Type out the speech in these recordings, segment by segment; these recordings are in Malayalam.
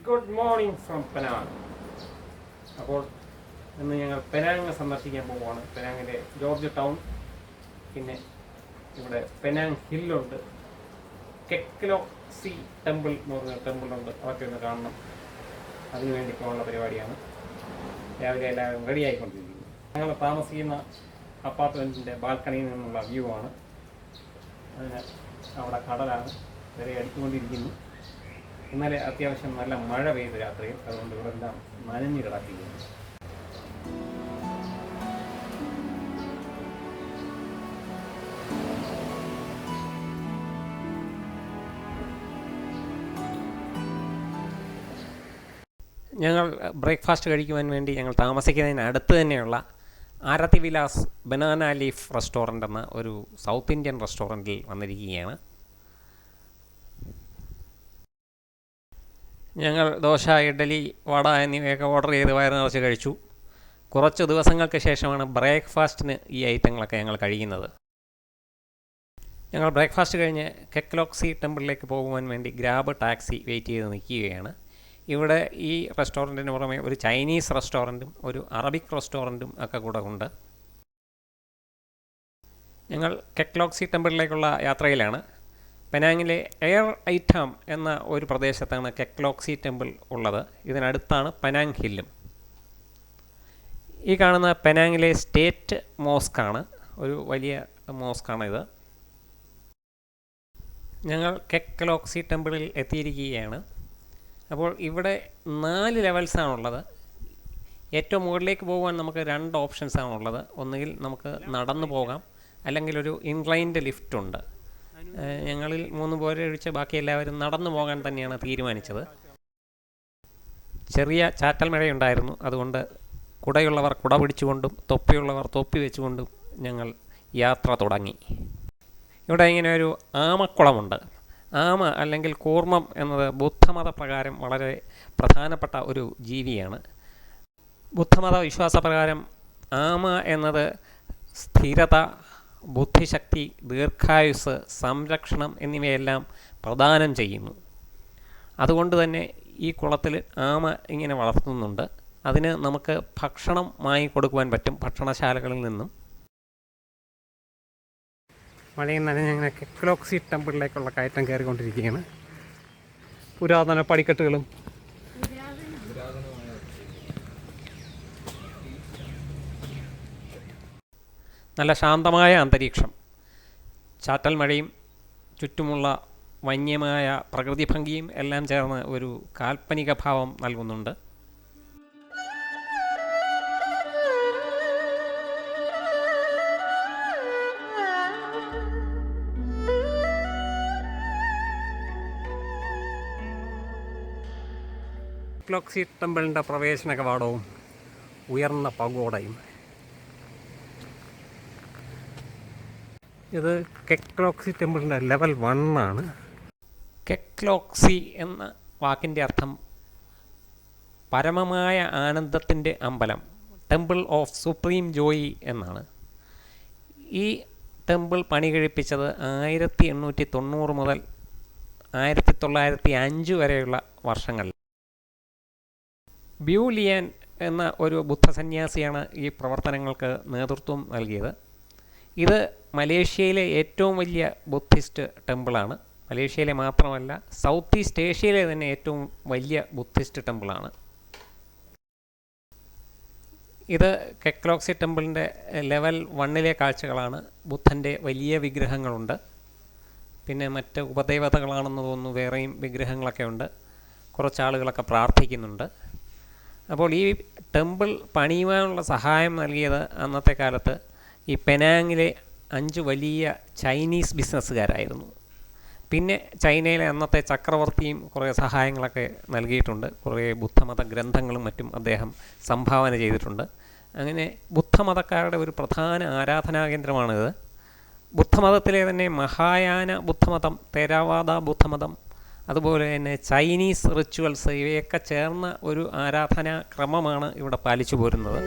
Good morning from Penang. അപ്പോൾ ഇന്ന് ഞങ്ങൾ പെനാങ് സന്ദർശിക്കാൻ പോവുകയാണ്. പെനാങ്ങിലെ ജോർജ് ടൗൺ, പിന്നെ ഇവിടെ പെനാങ് ഹില്ലുണ്ട്, കെക്ലോക്സി ടെമ്പിൾ എന്ന് പറഞ്ഞ ടെമ്പിളുണ്ട്. അതൊക്കെ ഒന്ന് കാണണം. അതിനു വേണ്ടി പോകാനുള്ള പരിപാടിയാണ്. രാവിലെ എല്ലാവരും റെഡി ആയിക്കൊണ്ടിരിക്കുന്നു. ഞങ്ങൾ താമസിക്കുന്ന അപ്പാർട്ട്മെൻറ്റിൻ്റെ ബാൽക്കണിയിൽ നിന്നുള്ള വ്യൂ ആണ്. അതിന് അവിടെ കടലാണ്, വരെ അടിച്ചുകൊണ്ടിരിക്കുന്നു. ഇന്നലെ അത്യാവശ്യം നല്ല മഴ പെയ്തു രാത്രിയിൽ, അതുകൊണ്ട് ഇവിടെ എല്ലാം നനഞ്ഞു കിടക്കുകയാണ്. ഞങ്ങൾ ബ്രേക്ക്ഫാസ്റ്റ് കഴിക്കുവാൻ വേണ്ടി ഞങ്ങൾ താമസിക്കുന്നതിന് അടുത്ത് തന്നെയുള്ള ആരതി വിലാസ് ബനാന ലീഫ് റെസ്റ്റോറൻ്റ് എന്ന ഒരു സൗത്ത് ഇന്ത്യൻ റെസ്റ്റോറൻറ്റിൽ വന്നിരിക്കുകയാണ്. ഞങ്ങൾ ദോശ, ഇഡ്ഡലി, വട എന്നിവയൊക്കെ ഓർഡർ ചെയ്ത് വയറ് നിറച്ച് കഴിച്ചു. കുറച്ച് ദിവസങ്ങൾക്ക് ശേഷമാണ് ബ്രേക്ക്ഫാസ്റ്റിന് ഈ ഐറ്റങ്ങളൊക്കെ ഞങ്ങൾ കഴിക്കുന്നത്. ഞങ്ങൾ ബ്രേക്ക്ഫാസ്റ്റ് കഴിഞ്ഞ് കെക്ലോക്സി ടെമ്പിളിലേക്ക് പോകുവാൻ വേണ്ടി ഗ്രാബ് ടാക്സി വെയിറ്റ് ചെയ്ത് നിൽക്കുകയാണ്. ഇവിടെ ഈ റെസ്റ്റോറൻറ്റിന് പുറമെ ഒരു ചൈനീസ് റെസ്റ്റോറൻറ്റും ഒരു അറബിക് റെസ്റ്റോറൻറ്റും ഒക്കെ കൂടെ ഉണ്ട്. ഞങ്ങൾ കെക്ലോക്സി ടെമ്പിളിലേക്കുള്ള യാത്രയിലാണ്. പെനാങ്ങിലെ എയർ ഐറ്റാം എന്ന ഒരു പ്രദേശത്താണ് കെക്ലോക്സി ടെമ്പിൾ ഉള്ളത്. ഇതിനടുത്താണ് പെനാങ് ഹില്ലും. ഈ കാണുന്ന പെനാങ്ങിലെ സ്റ്റേറ്റ് മോസ്കാണ്, ഒരു വലിയ മോസ്കാണ് ഇത്. ഞങ്ങൾ കെക്ലോക്സി ടെമ്പിളിൽ എത്തിയിരിക്കുകയാണ്. അപ്പോൾ ഇവിടെ 4 ലെവൽസാണുള്ളത്. ഏറ്റവും മുകളിലേക്ക് പോകുവാൻ നമുക്ക് 2 ഓപ്ഷൻസാണുള്ളത്. ഒന്നുകിൽ നമുക്ക് നടന്നു പോകാം, അല്ലെങ്കിൽ ഒരു ഇൻക്ലൈൻഡ് ലിഫ്റ്റുണ്ട്. ഞങ്ങളിൽ 3 പേരെ ഒഴിച്ച് ബാക്കി എല്ലാവരും നടന്നു പോകാൻ തന്നെയാണ് തീരുമാനിച്ചത്. ചെറിയ ചാറ്റൽ മഴയുണ്ടായിരുന്നു, അതുകൊണ്ട് കുടയുള്ളവർ കുട പിടിച്ചുകൊണ്ടും തൊപ്പിയുള്ളവർ തൊപ്പി വെച്ചുകൊണ്ടും ഞങ്ങൾ യാത്ര തുടങ്ങി. ഇവിടെ ഇങ്ങനെ ഒരു ആമക്കുളമുണ്ട്. ആമ അല്ലെങ്കിൽ കൂർമ്മം എന്നത് ബുദ്ധമത പ്രകാരം വളരെ പ്രധാനപ്പെട്ട ഒരു ജീവിയാണ്. ബുദ്ധമത വിശ്വാസപ്രകാരം ആമ എന്നത് സ്ഥിരത, ബുദ്ധിശക്തി, ദീർഘായുസ്, സംരക്ഷണം എന്നിവയെല്ലാം പ്രദാനം ചെയ്യുന്നു. അതുകൊണ്ട് തന്നെ ഈ കുളത്തിൽ ആമ ഇങ്ങനെ വളർത്തുന്നുണ്ട്. അതിന് നമുക്ക് ഭക്ഷണം വാങ്ങിക്കൊടുക്കുവാൻ പറ്റും ഭക്ഷണശാലകളിൽ നിന്നും. മഴയിൽ നനഞ്ഞ് ഞങ്ങൾ കെക്ലോക്സി ടെമ്പിളിലേക്കുള്ള കയറ്റം കയറിക്കൊണ്ടിരിക്കുകയാണ്. പുരാതന പടിക്കെട്ടുകളും നല്ല ശാന്തമായ അന്തരീക്ഷം, ചാറ്റൽ മഴയും ചുറ്റുമുള്ള വന്യമായ പ്രകൃതി ഭംഗിയും എല്ലാം ചേർന്ന് ഒരു കാൽപ്പനിക ഭാവം നൽകുന്നുണ്ട്. കെക്ലോക്സി ടെമ്പിളിൻ്റെ പ്രവേശന കവാടവും ഉയർന്ന പഗോഡയും. ഇത് കെക്ലോക്സി ടെമ്പിളിൻ്റെ ലെവൽ 1 ആണ്. കെക്ലോക്സി എന്ന വാക്കിൻ്റെ അർത്ഥം പരമമായ ആനന്ദത്തിൻ്റെ അമ്പലം, ടെമ്പിൾ ഓഫ് സുപ്രീം ജോയി എന്നാണ്. ഈ ടെമ്പിൾ പണി കഴിപ്പിച്ചത് 1890 മുതൽ 1905 വരെയുള്ള വർഷങ്ങളിൽ. ബ്യൂ ലിയാൻ എന്ന ഒരു ബുദ്ധസന്യാസിയാണ് ഈ പ്രവർത്തനങ്ങൾക്ക് നേതൃത്വം നൽകിയത്. ഇത് മലേഷ്യയിലെ ഏറ്റവും വലിയ ബുദ്ധിസ്റ്റ് ടെമ്പിളാണ്. മലേഷ്യയിലെ മാത്രമല്ല, സൗത്ത് ഈസ്റ്റ് ഏഷ്യയിലെ തന്നെ ഏറ്റവും വലിയ ബുദ്ധിസ്റ്റ് ടെമ്പിളാണ്. ഇത് കെക്ലോക്സി ടെമ്പിളിൻ്റെ ലെവൽ 1 കാഴ്ചകളാണ്. ബുദ്ധൻ്റെ വലിയ വിഗ്രഹങ്ങളുണ്ട്, പിന്നെ മറ്റ് ഉപദേവതകളാണെന്ന് തോന്നുന്നു വേറെയും വിഗ്രഹങ്ങളൊക്കെ ഉണ്ട്. കുറച്ചാളുകളൊക്കെ പ്രാർത്ഥിക്കുന്നുണ്ട്. അപ്പോൾ ഈ ടെമ്പിൾ പണിയുവാനുള്ള സഹായം നൽകിയത് അന്നത്തെ കാലത്ത് ഈ പെനാങ്ങിലെ 5 വലിയ ചൈനീസ് ബിസിനസ്സുകാരായിരുന്നു. പിന്നെ ചൈനയിലെ അന്നത്തെ ചക്രവർത്തിയും കുറേ സഹായങ്ങളൊക്കെ നൽകിയിട്ടുണ്ട്. കുറേ ബുദ്ധമത ഗ്രന്ഥങ്ങളും മറ്റും അദ്ദേഹം സംഭാവന ചെയ്തിട്ടുണ്ട്. അങ്ങനെ ബുദ്ധമതക്കാരുടെ ഒരു പ്രധാന ആരാധനാകേന്ദ്രമാണിത്. ബുദ്ധമതത്തിലെ തന്നെ മഹായാന ബുദ്ധമതം, തേരാവാദ ബുദ്ധമതം, അതുപോലെ തന്നെ ചൈനീസ് റിച്വൽസ് ഇവയൊക്കെ ചേർന്ന ഒരു ആരാധനാ ക്രമമാണ് ഇവിടെ പാലിച്ചു പോരുന്നത്.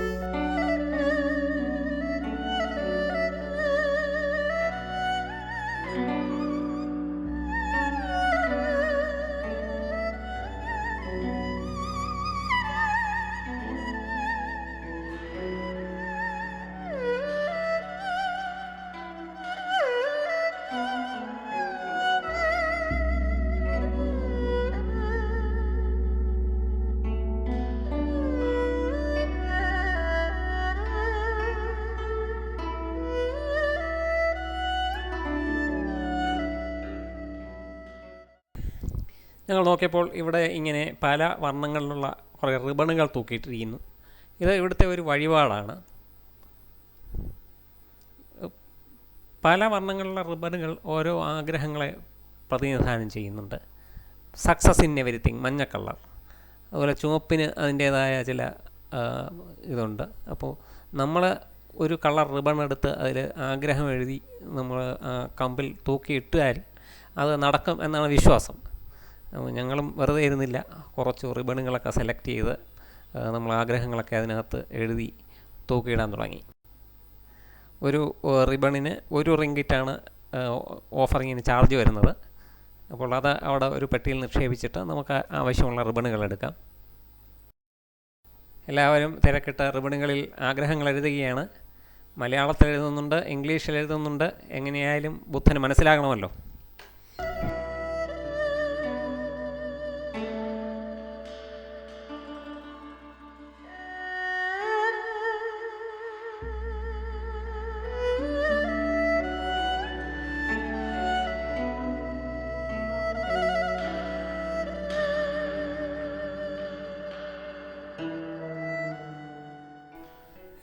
ഞങ്ങൾ നോക്കിയപ്പോൾ ഇവിടെ ഇങ്ങനെ പല വർണ്ണങ്ങളിലുള്ള കുറേ റിബണുകൾ തൂക്കിയിട്ടിരിക്കുന്നു. ഇത് ഇവിടുത്തെ ഒരു വഴിപാടാണ്. പല വർണ്ണങ്ങളിലുള്ള റിബണുകൾ ഓരോ ആഗ്രഹങ്ങളെ പ്രതിനിധാനം ചെയ്യുന്നുണ്ട്. സക്സസ് ഇൻ എവരിത്തിങ് മഞ്ഞ കളർ, അതുപോലെ ചുവപ്പിന് അതിൻ്റേതായ ചില ഇതുണ്ട്. അപ്പോൾ നമ്മൾ ഒരു കളർ റിബൺ എടുത്ത് അതിൽ ആഗ്രഹം എഴുതി നമ്മൾ കമ്പിൽ തൂക്കിയിട്ടാൽ അത് നടക്കും എന്നാണ് വിശ്വാസം. ഞങ്ങളും വെറുതെ ഇരുന്നില്ല, കുറച്ച് റിബണുകളൊക്കെ സെലക്ട് ചെയ്ത് നമ്മൾ ആഗ്രഹങ്ങളൊക്കെ അതിനകത്ത് എഴുതി തൂക്കിയിടാൻ തുടങ്ങി. ഒരു റിബണിന് 1 റിങ്കിറ്റാണ് ഓഫറിങ്ങിന് ചാർജ് വരുന്നത്. അപ്പോൾ അത് അവിടെ ഒരു പെട്ടിയിൽ നിക്ഷേപിച്ചിട്ട് നമുക്ക് ആവശ്യമുള്ള റിബണുകൾ എടുക്കാം. എല്ലാവരും തിരക്കിട്ട റിബണുകളിൽ ആഗ്രഹങ്ങൾ എഴുതുകയാണ്. മലയാളത്തിൽ എഴുതുന്നുണ്ട്, ഇംഗ്ലീഷിൽ എഴുതുന്നുണ്ട്. എങ്ങനെയായാലും ബുദ്ധന് മനസ്സിലാകണമല്ലോ.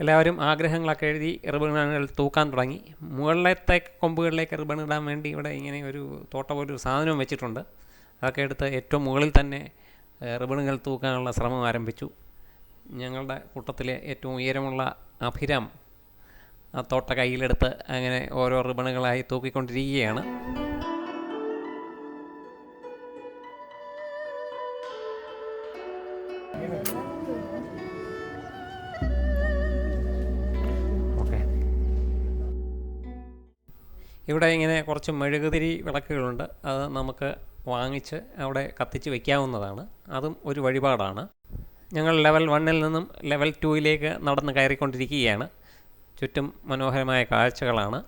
എല്ലാവരും ആഗ്രഹങ്ങളൊക്കെ എഴുതി റിബണുകൾ തൂക്കാൻ തുടങ്ങി. മുകളിലത്തെ കൊമ്പുകളിലേക്ക് റിബൺ ഇടാൻ വേണ്ടി ഇവിടെ ഇങ്ങനെ ഒരു തോട്ട പോലൊരു സാധനവും വെച്ചിട്ടുണ്ട്. അതൊക്കെ എടുത്ത് ഏറ്റവും മുകളിൽ തന്നെ റിബണുകൾ തൂക്കാനുള്ള ശ്രമം ആരംഭിച്ചു. ഞങ്ങളുടെ കൂട്ടത്തിലെ ഏറ്റവും ഉയരമുള്ള അഭിരാം ആ തോട്ട കയ്യിലെടുത്ത് അങ്ങനെ ഓരോ റിബണുകളായി തൂക്കിക്കൊണ്ടിരിക്കുകയാണ്. ഇവിടെ ഇങ്ങനെ കുറച്ച് മെഴുകുതിരി വിളക്കുകളുണ്ട്. അത് നമുക്ക് വാങ്ങിച്ച് അവിടെ കത്തിച്ച് വയ്ക്കാവുന്നതാണ്. അതും ഒരു വഴിപാടാണ്. ഞങ്ങൾ ലെവൽ 1-ൽ നിന്നും ലെവൽ 2-ലേക്ക് നടന്ന് കയറിക്കൊണ്ടിരിക്കുകയാണ്. ചുറ്റും മനോഹരമായ കാഴ്ചകളാണ്.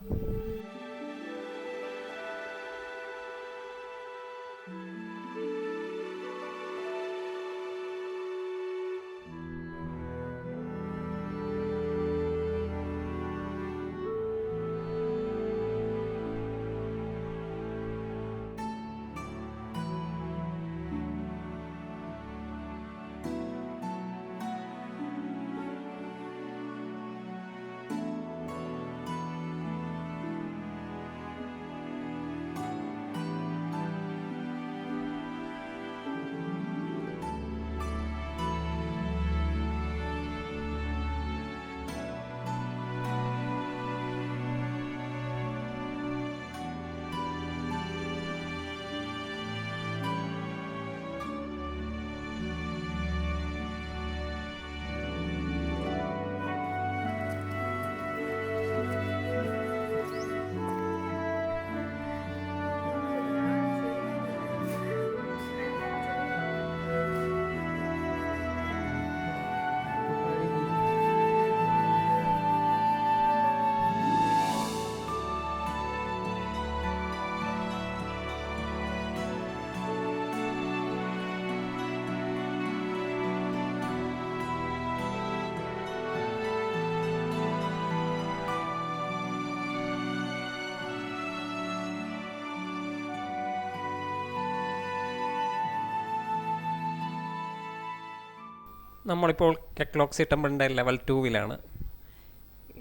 നമ്മളിപ്പോൾ കെക്ലോക്സി ടെമ്പിളിൻ്റെ ലെവൽ 2-ലാണ്.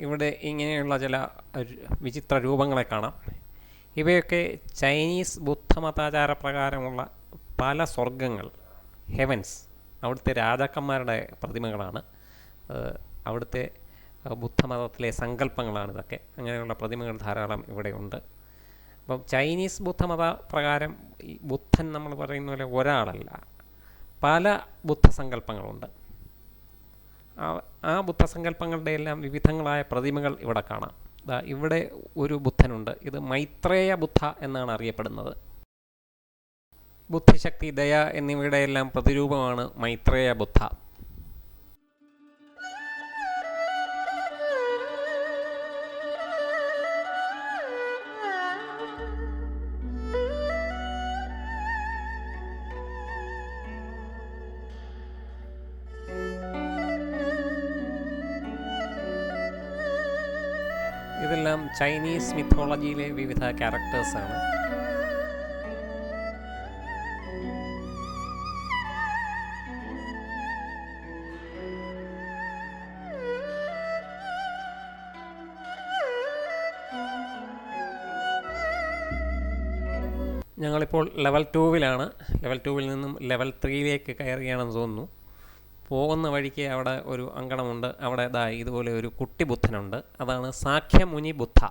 ഇവിടെ ഇങ്ങനെയുള്ള ചില വിചിത്ര രൂപങ്ങളെ കാണാം. ഇവയൊക്കെ ചൈനീസ് ബുദ്ധമതാചാര പ്രകാരമുള്ള പല സ്വർഗങ്ങൾ, ഹെവൻസ്, അവിടുത്തെ രാജാക്കന്മാരുടെ പ്രതിമകളാണ്. അവിടുത്തെ ബുദ്ധമതത്തിലെ സങ്കല്പങ്ങളാണിതൊക്കെ. അങ്ങനെയുള്ള പ്രതിമകൾ ധാരാളം ഇവിടെയുണ്ട്. അപ്പം ചൈനീസ് ബുദ്ധമത പ്രകാരം ഈ ബുദ്ധൻ നമ്മൾ പറയുന്ന പോലെ ഒരാളല്ല, പല ബുദ്ധസങ്കല്പങ്ങളുണ്ട്. ആ ബുദ്ധസങ്കല്പങ്ങളുടെ എല്ലാം വിവിധങ്ങളായ പ്രതിമകൾ ഇവിടെ കാണാം. ഇവിടെ ഒരു ബുദ്ധനുണ്ട്. ഇത് മൈത്രേയ ബുദ്ധ എന്നാണ് അറിയപ്പെടുന്നത്. ബുദ്ധിശക്തി, ദയ എന്നിവയുടെ എല്ലാം പ്രതിരൂപമാണ് മൈത്രേയ ബുദ്ധ. ഇതെല്ലാം ചൈനീസ് മിത്തോളജിയിലെ വിവിധ ക്യാരക്ടേഴ്സാണ്. ഞങ്ങളിപ്പോൾ ലെവൽ 2-വിലാണ്. ലെവൽ 2-വിൽ നിന്നും ലെവൽ 3-യിലേക്ക് കയറുകയാണെന്ന് തോന്നുന്നു. പോകുന്ന വഴിക്ക് അവിടെ ഒരു അങ്കണമുണ്ട്. അവിടെ ഇതുപോലെ ഒരു കുട്ടി ബുദ്ധനുണ്ട്. അതാണ് സാഖ്യമുനി ബുദ്ധ.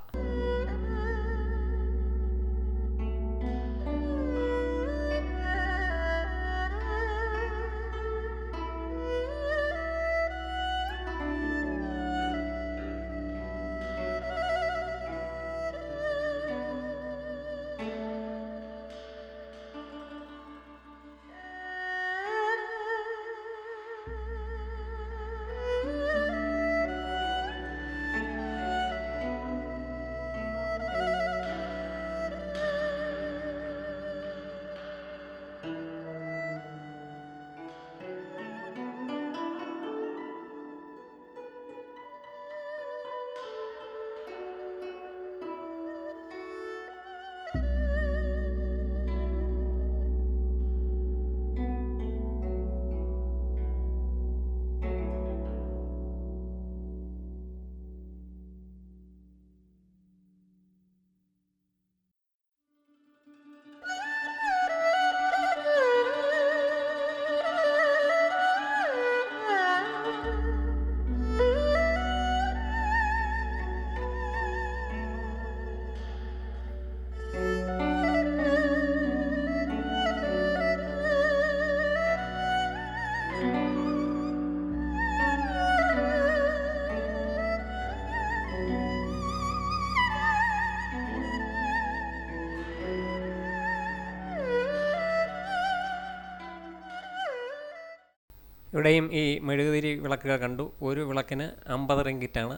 ഇവിടെയും ഈ മെഴുകുതിരി വിളക്കുകൾ കണ്ടു. ഒരു വിളക്കിന് 50 റിങ്കിറ്റാണ്.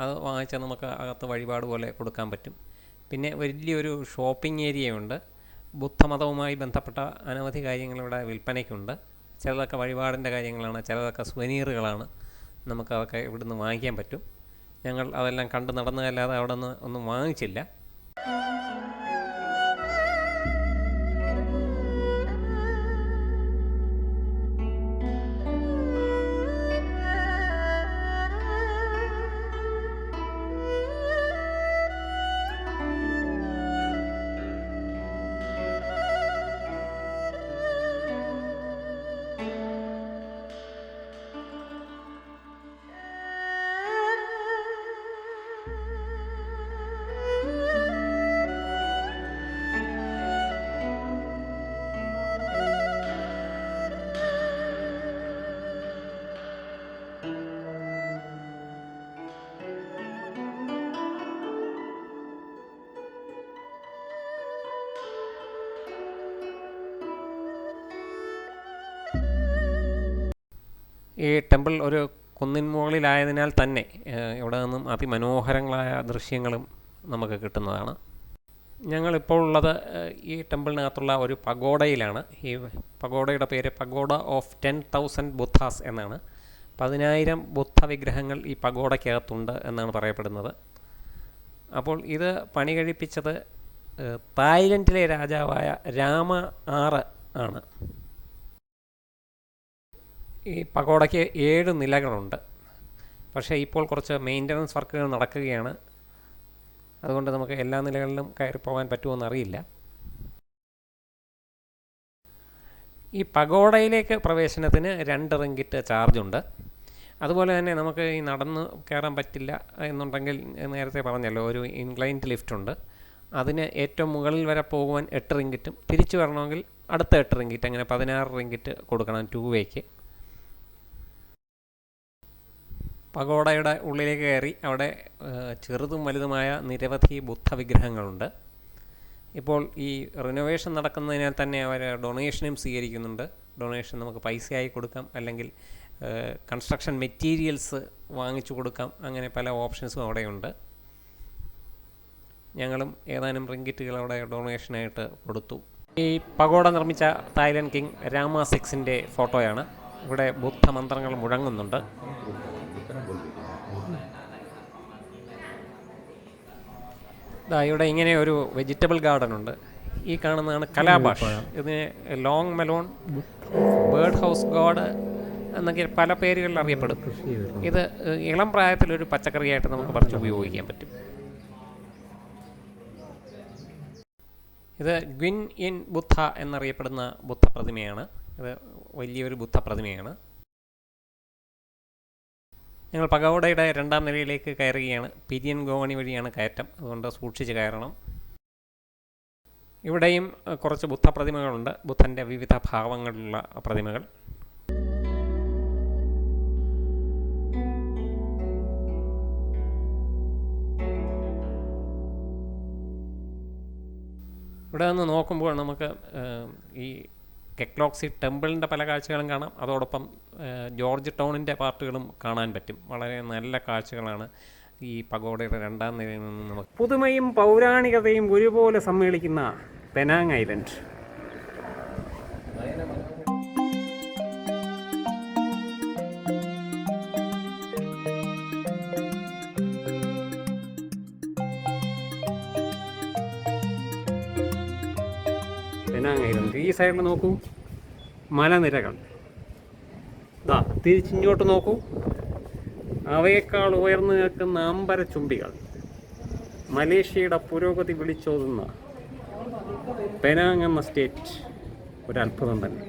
അത് വാങ്ങിച്ചാൽ നമുക്ക് അകത്ത് വഴിപാട് പോലെ കൊടുക്കാൻ പറ്റും. പിന്നെ വലിയൊരു ഷോപ്പിംഗ് ഏരിയയുണ്ട്. ബുദ്ധമതവുമായി ബന്ധപ്പെട്ട അനവധി കാര്യങ്ങളിവിടെ വിൽപ്പനയ്ക്കുണ്ട്. ചിലതൊക്കെ വഴിപാടിൻ്റെ കാര്യങ്ങളാണ്, ചിലതൊക്കെ സുവനീറുകളാണ്. നമുക്കതൊക്കെ ഇവിടുന്ന് വാങ്ങിക്കാൻ പറ്റും. ഞങ്ങൾ അതെല്ലാം കണ്ട് നടന്നതല്ലാതെ അവിടെ നിന്ന് ഒന്നും വാങ്ങിച്ചില്ല. ഈ ടെമ്പിൾ ഒരു കുന്നിൻ മുകളിലായതിനാൽ തന്നെ ഇവിടെ നിന്നും അതിമനോഹരങ്ങളായ ദൃശ്യങ്ങളും നമുക്ക് കിട്ടുന്നതാണ്. ഞങ്ങളിപ്പോൾ ഉള്ളത് ഈ ടെമ്പിളിനകത്തുള്ള ഒരു പഗോഡയിലാണ്. ഈ പഗോഡയുടെ പേര് പഗോഡ ഓഫ് 10,000 ബുദ്ധാസ് എന്നാണ്. 10,000 ബുദ്ധ വിഗ്രഹങ്ങൾ ഈ പഗോഡയ്ക്കകത്തുണ്ട് എന്നാണ് പറയപ്പെടുന്നത്. അപ്പോൾ ഇത് പണി കഴിപ്പിച്ചത് തായ്ലൻഡിലെ രാജാവായ രാമ 6 ആണ്. ഈ പഗോഡയ്ക്ക് 7 നിലകളുണ്ട്. പക്ഷേ ഇപ്പോൾ കുറച്ച് മെയിൻ്റനൻസ് വർക്കുകൾ നടക്കുകയാണ്. അതുകൊണ്ട് നമുക്ക് എല്ലാ നിലകളിലും കയറി പോകാൻ പറ്റുമോ അറിയില്ല. ഈ പഗോഡയിലേക്ക് പ്രവേശനത്തിന് 2 റിങ്കിറ്റ് ചാർജുണ്ട്. അതുപോലെ തന്നെ നമുക്ക് ഈ നടന്ന് കയറാൻ പറ്റില്ല എന്നുണ്ടെങ്കിൽ നേരത്തെ പറഞ്ഞല്ലോ ഒരു ഇൻക്ലൈൻഡ് ലിഫ്റ്റുണ്ട്. അതിന് ഏറ്റവും മുകളിൽ വരെ പോകുവാൻ 8 റിങ്കിറ്റും തിരിച്ചു വരണമെങ്കിൽ അടുത്ത 8 റിങ്കിറ്റ്, അങ്ങനെ 16 റിങ്കിറ്റ് കൊടുക്കണം 2 വേക്ക്. പഗോഡയുടെ ഉള്ളിലേക്ക് കയറി അവിടെ ചെറുതും വലുതുമായ നിരവധി ബുദ്ധ വിഗ്രഹങ്ങളുണ്ട്. ഇപ്പോൾ ഈ റിനോവേഷൻ നടക്കുന്നതിനാൽ തന്നെ അവർ ഡൊണേഷനും സ്വീകരിക്കുന്നുണ്ട്. ഡൊണേഷൻ നമുക്ക് പൈസയായി കൊടുക്കാം, അല്ലെങ്കിൽ കൺസ്ട്രക്ഷൻ മെറ്റീരിയൽസ് വാങ്ങിച്ചു കൊടുക്കാം. അങ്ങനെ പല ഓപ്ഷൻസും അവിടെയുണ്ട്. ഞങ്ങളും ഏതാനും റിങ്കിറ്റുകൾ അവിടെ ഡൊണേഷനായിട്ട് കൊടുത്തു. ഈ പഗോഡ നിർമ്മിച്ച തായ്ലൻഡ് കിങ് രാമ 6ൻ്റെ ഫോട്ടോയാണ്. ഇവിടെ ബുദ്ധ മന്ത്രങ്ങൾ മുഴങ്ങുന്നുണ്ട്. ഇവിടെ ഇങ്ങനെ ഒരു വെജിറ്റബിൾ ഗാർഡൻ ഉണ്ട്. ഈ കാണുന്നതാണ് കലാബാഷ്. ഇതിന് long melon, bird house God എന്നൊക്കെ പല പേരുകളിൽ അറിയപ്പെടും. ഇത് ഇളം പ്രായത്തിലൊരു പച്ചക്കറിയായിട്ട് നമുക്ക് പറിച്ച് ഉപയോഗിക്കാൻ പറ്റും. ഇത് ഗ്വിൻ ഇൻ ബുദ്ധ എന്നറിയപ്പെടുന്ന ബുദ്ധ പ്രതിമയാണ്. ഇത് വലിയൊരു ബുദ്ധ പ്രതിമയാണ്. ഞങ്ങൾ പഗോഡയുടെ 2ാം നിലയിലേക്ക് കയറുകയാണ്. പിരിയൻ ഗോവണി വഴിയാണ് കയറ്റം, അതുകൊണ്ട് സൂക്ഷിച്ച് കയറണം. ഇവിടെയും കുറച്ച് ബുദ്ധ പ്രതിമകളുണ്ട്, ബുദ്ധൻ്റെ വിവിധ ഭാവങ്ങളിലുള്ള പ്രതിമകൾ. ഇവിടെ നിന്ന് നോക്കുമ്പോൾ നമുക്ക് ഈ കെക്ലോക്സി ടെമ്പിളിൻ്റെ പല കാഴ്ചകളും കാണാം. അതോടൊപ്പം ജോർജ് ടൗണിൻ്റെ പാർട്ടുകളും കാണാൻ പറ്റും. വളരെ നല്ല കാഴ്ചകളാണ് ഈ പഗോഡയുടെ 2ാം നിലയിൽ നിന്ന് നമുക്ക്. പുതുമയും പൗരാണികതയും ഒരുപോലെ സമ്മേളിക്കുന്ന പെനാങ് ഐലൻഡ്. Penang island. ഈ സൈഡിൽ നോക്കൂ, മലനിരകൾ. തിരിച്ചിങ്ങോട്ട് നോക്കൂ, അവയേക്കാൾ ഉയർന്നു നിൽക്കുന്ന അമ്പര ചുംബികൾ. മലേഷ്യയുടെ പുരോഗതി വിളിച്ചോതുന്ന പെനാങ് എന്ന സ്റ്റേറ്റ് ഒരു അത്ഭുതം തന്നെ.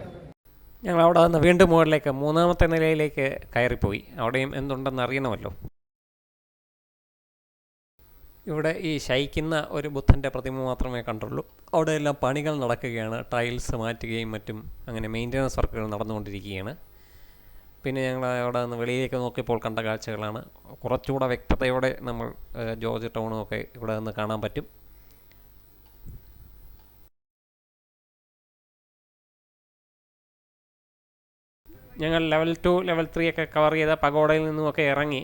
ഞങ്ങൾ അവിടെ നിന്ന് വീണ്ടും മുകളിലേക്ക് 3ാമത്തെ നിലയിലേക്ക് കയറിപ്പോയി. അവിടെയും എന്തുണ്ടെന്ന് അറിയണമല്ലോ. ഇവിടെ ഈ ശയിക്കുന്ന ഒരു ബുദ്ധൻ്റെ പ്രതിമ മാത്രമേ കണ്ടുള്ളൂ. അവിടെയെല്ലാം പണികൾ നടക്കുകയാണ്, ടൈൽസ് മാറ്റുകയും മറ്റും, അങ്ങനെ മെയിൻ്റനൻസ് വർക്കുകൾ നടന്നുകൊണ്ടിരിക്കുകയാണ്. പിന്നെ ഞങ്ങൾ അവിടെ നിന്ന് വെളിയിലേക്ക് നോക്കിയപ്പോൾ കണ്ട കാഴ്ചകളാണ്. കുറച്ചുകൂടെ വ്യക്തതയോടെ നമ്മൾ ജോർജ് ടൗണും ഒക്കെ ഇവിടെ നിന്ന് കാണാൻ പറ്റും. ഞങ്ങൾ ലെവൽ 2, ലെവൽ 3 ഒക്കെ കവർ ചെയ്ത പഗോഡയിൽ നിന്നുമൊക്കെ ഇറങ്ങി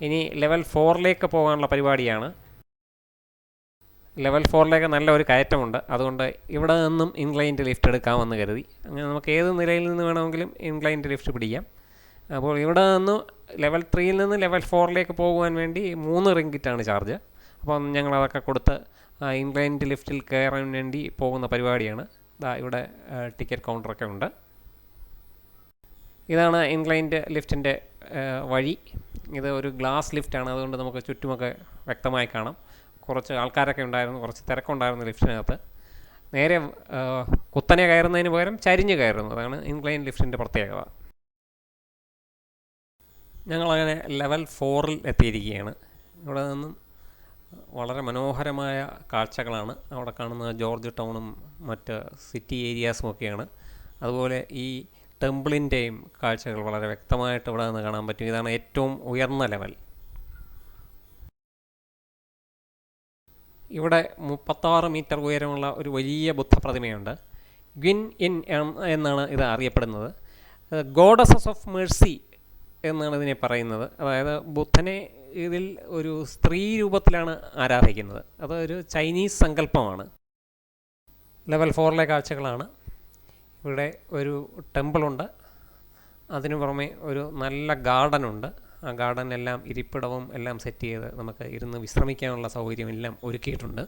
ഇനി ലെവൽ 4ലേക്ക് പോകാനുള്ള പരിപാടിയാണ്. ലെവൽ 4ലേക്ക് നല്ല ഒരു കയറ്റമുണ്ട്, അതുകൊണ്ട് ഇവിടെ നിന്നും ഇൻക്ലൈൻഡ് ലിഫ്റ്റ് എടുക്കാമെന്ന് കരുതി. അങ്ങനെ നമുക്ക് ഏത് നിലയിൽ നിന്ന് വേണമെങ്കിലും ഇൻക്ലൈൻഡ് ലിഫ്റ്റ് പിടിക്കാം. അപ്പോൾ ഇവിടെ നിന്ന് ലെവൽ 3യിൽ നിന്ന് ലെവൽ 4ലേക്ക് പോകുവാൻ വേണ്ടി 3 റിങ്കിറ്റാണ് ചാർജ്. അപ്പം ഞങ്ങളതൊക്കെ കൊടുത്ത് ഇൻക്ലൈൻഡ് ലിഫ്റ്റിൽ കയറാൻ വേണ്ടി പോകുന്ന പരിപാടിയാണ്. ഇവിടെ ടിക്കറ്റ് കൗണ്ടറൊക്കെ ഉണ്ട്. ഇതാണ് ഇൻക്ലൈൻഡ് ലിഫ്റ്റിൻ്റെ വഴി. ഇത് ഒരു ഗ്ലാസ് ലിഫ്റ്റാണ്, അതുകൊണ്ട് നമുക്ക് ചുറ്റുമൊക്കെ വ്യക്തമായി കാണാം. കുറച്ച് ആൾക്കാരൊക്കെ ഉണ്ടായിരുന്നു, കുറച്ച് തിരക്കുണ്ടായിരുന്നു ലിഫ്റ്റിനകത്ത്. നേരെ കുത്തനെ കയറുന്നതിന് പകരം ചരിഞ്ഞ് കയറുന്നു, അതാണ് ഇൻക്ലൈൻ ലിഫ്റ്റിൻ്റെ പ്രത്യേകത. ഞങ്ങളങ്ങനെ ലെവൽ 4ൽ എത്തിയിരിക്കുകയാണ്. ഇവിടെ നിന്നും വളരെ മനോഹരമായ കാഴ്ചകളാണ്. അവിടെ കാണുന്ന ജോർജ് ടൗണും മറ്റ് സിറ്റി ഏരിയാസും ഒക്കെയാണ്. അതുപോലെ ഈ ടെമ്പിളിൻ്റെയും കാഴ്ചകൾ വളരെ വ്യക്തമായിട്ട് ഇവിടെ നിന്ന് കാണാൻ പറ്റും. ഇതാണ് ഏറ്റവും ഉയർന്ന ലെവൽ. ഇവിടെ 36 മീറ്റർ ഉയരമുള്ള ഒരു വലിയ ബുദ്ധ പ്രതിമയുണ്ട്. ഗ്വിൻ ഇൻ എന്നാണ് ഇത് അറിയപ്പെടുന്നത്. ഗോഡസസ് ഓഫ് മേഴ്സി എന്നാണ് ഇതിനെ പറയുന്നത്. അതായത് ബുദ്ധനെ ഇതിൽ ഒരു സ്ത്രീ രൂപത്തിലാണ് ആരാധിക്കുന്നത്. അതൊരു ചൈനീസ് സങ്കല്പമാണ്. ലെവൽ 4ലെ കാഴ്ചകളാണ്. ഇവിടെ ഒരു ടെമ്പിളുണ്ട്, അതിനു പുറമെ ഒരു നല്ല ഗാർഡനുണ്ട്. ആ ഗാർഡനെല്ലാം ഇരിപ്പിടവും എല്ലാം സെറ്റ് ചെയ്ത് നമുക്ക് ഇരുന്ന് വിശ്രമിക്കാനുള്ള സൗകര്യം എല്ലാം ഒരുക്കിയിട്ടുണ്ട്.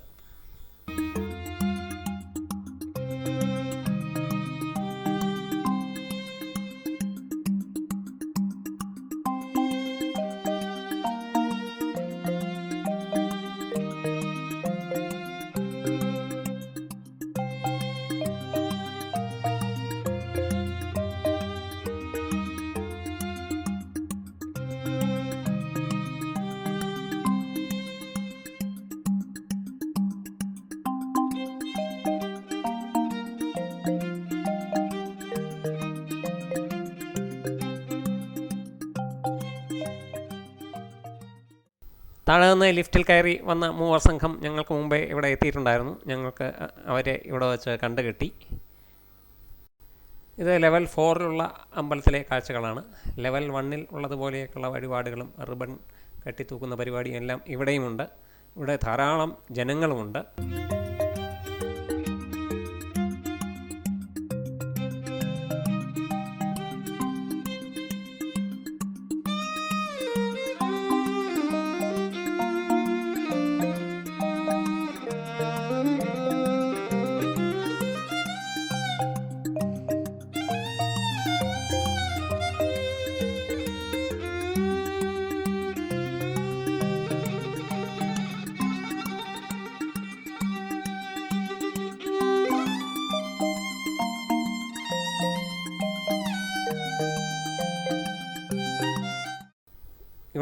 താഴെ നിന്ന് ലിഫ്റ്റിൽ കയറി വന്ന 3 സംഘം ഞങ്ങൾക്ക് മുമ്പേ ഇവിടെ എത്തിയിട്ടുണ്ടായിരുന്നു. ഞങ്ങൾക്ക് അവരെ ഇവിടെ വെച്ച് കണ്ടുകെട്ടി. ഇത് ലെവൽ 4ലുള്ള അമ്പലത്തിലെ കാഴ്ചകളാണ്. ലെവൽ 1ൽ ഉള്ളതുപോലെയൊക്കെയുള്ള വഴിപാടുകളും റിബൺ കെട്ടിത്തൂക്കുന്ന പരിപാടിയും എല്ലാം ഇവിടെയുമുണ്ട്. ഇവിടെ ധാരാളം ജനങ്ങളുമുണ്ട്.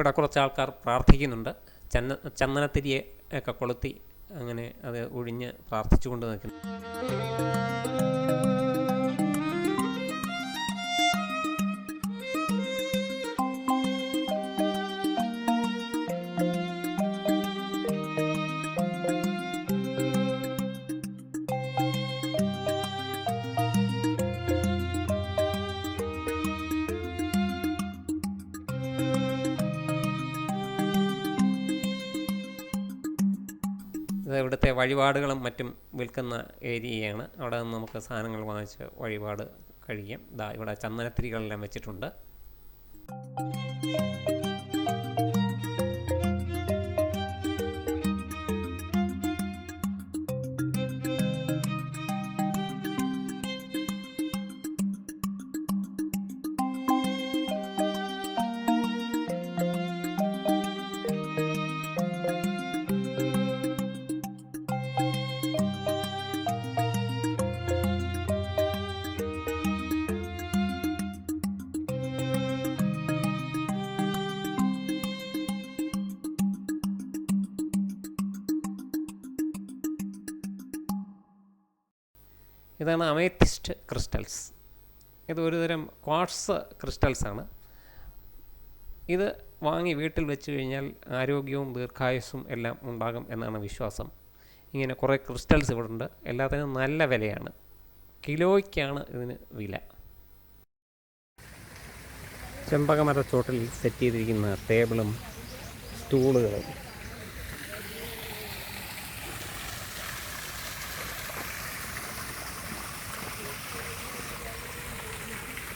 ഇവിടെ കുറച്ച് ആൾക്കാർ പ്രാർത്ഥിക്കുന്നുണ്ട്. ചന്ദനത്തിരിയെ ഒക്കെ കൊളുത്തി അങ്ങനെ അത് ഒഴിഞ്ഞ് പ്രാർത്ഥിച്ചു കൊണ്ട് നിൽക്കുന്നു. ഇത് ഇവിടുത്തെ വഴിപാടുകളും മറ്റും വിൽക്കുന്ന ഏരിയയാണ്. അവിടെ നിന്ന് നമുക്ക് സാധനങ്ങൾ വാങ്ങിച്ച് വഴിപാട് കഴിക്കാം. ഇവിടെ ചന്ദനത്തിരികളെല്ലാം വെച്ചിട്ടുണ്ട്. ഇതാണ് അമേത്തിസ്റ്റ് ക്രിസ്റ്റൽസ്. ഇത് ഒരുതരം ക്വാർട്സ് ക്രിസ്റ്റൽസാണ്. ഇത് വാങ്ങി വീട്ടിൽ വെച്ച് കഴിഞ്ഞാൽ ആരോഗ്യവും ദീർഘായുസ്സും എല്ലാം ഉണ്ടാകും എന്നാണ് വിശ്വാസം. ഇങ്ങനെ കുറേ ക്രിസ്റ്റൽസ് ഇവിടെ ഉണ്ട്. എല്ലാത്തിനും നല്ല വിലയാണ്. കിലോയ്ക്കാണ് ഇതിന് വില. ചെമ്പകമരച്ചോട്ടിൽ സെറ്റ് ചെയ്തിരിക്കുന്ന ടേബിളും സ്റ്റൂളുകളും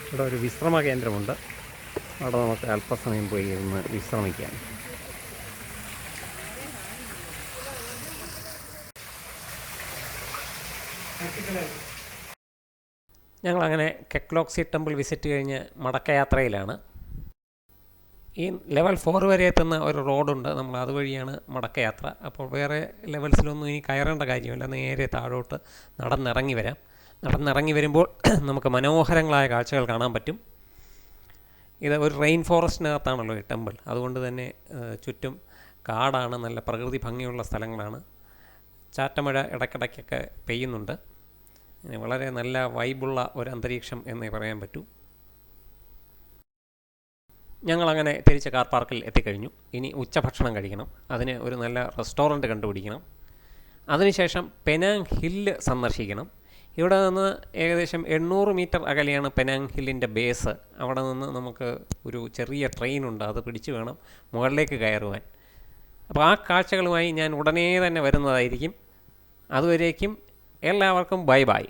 ഇവിടെ ഒരു വിശ്രമ കേന്ദ്രമുണ്ട്. അവിടെ നമുക്ക് അല്പസമയം പോയി ഇരുന്ന് വിശ്രമിക്കാം. ഞങ്ങളങ്ങനെ കെക്ലോക്സി ടെമ്പിൾ വിസിറ്റ് കഴിഞ്ഞ് മടക്കയാത്രയിലാണ്. ഈ ലെവൽ 4 വരെ എത്തുന്ന ഒരു റോഡുണ്ട്. നമ്മൾ അതുവഴിയാണ് മടക്കയാത്ര. അപ്പോൾ വേറെ ലെവൽസിലൊന്നും ഇനി കയറേണ്ട കാര്യമില്ല. നേരെ താഴോട്ട് നടന്നിറങ്ങി വരാം. നടന്നിറങ്ങി വരുമ്പോൾ നമുക്ക് മനോഹരങ്ങളായ കാഴ്ചകൾ കാണാൻ പറ്റും. ഇത് ഒരു റെയിൻ ഫോറസ്റ്റിനകത്താണല്ലോ ഈ ടെമ്പിൾ. അതുകൊണ്ട് തന്നെ ചുറ്റും കാടാണ്. നല്ല പ്രകൃതി ഭംഗിയുള്ള സ്ഥലങ്ങളാണ്. ചാറ്റമഴ ഇടയ്ക്കിടയ്ക്കൊക്കെ പെയ്യുന്നുണ്ട്. വളരെ നല്ല വൈബുള്ള ഒരു അന്തരീക്ഷം എന്നേ പറയാൻ പറ്റൂ. ഞങ്ങളങ്ങനെ തിരിച്ച് കാർ പാർക്കിൽ എത്തിക്കഴിഞ്ഞു. ഇനി ഉച്ചഭക്ഷണം കഴിക്കണം. അതിന് ഒരു നല്ല റെസ്റ്റോറൻറ്റ് കണ്ടുപിടിക്കണം. അതിനുശേഷം പെനാങ് ഹില്ല് സന്ദർശിക്കണം. ഇവിടെ നിന്ന് ഏകദേശം 800 മീറ്റർ അകലെയാണ് പെനാങ് ഹില്ലിൻ്റെ ബേസ്. അവിടെ നിന്ന് നമുക്ക് ഒരു ചെറിയ ട്രെയിനുണ്ട്. അത് പിടിച്ച് വേണം മുകളിലേക്ക് കയറുവാൻ. അപ്പോൾ ആ കാഴ്ചകളുമായി ഞാൻ ഉടനെ തന്നെ വരുന്നതായിരിക്കും. അതുവരേക്കും എല്ലാവർക്കും ബൈ ബൈ.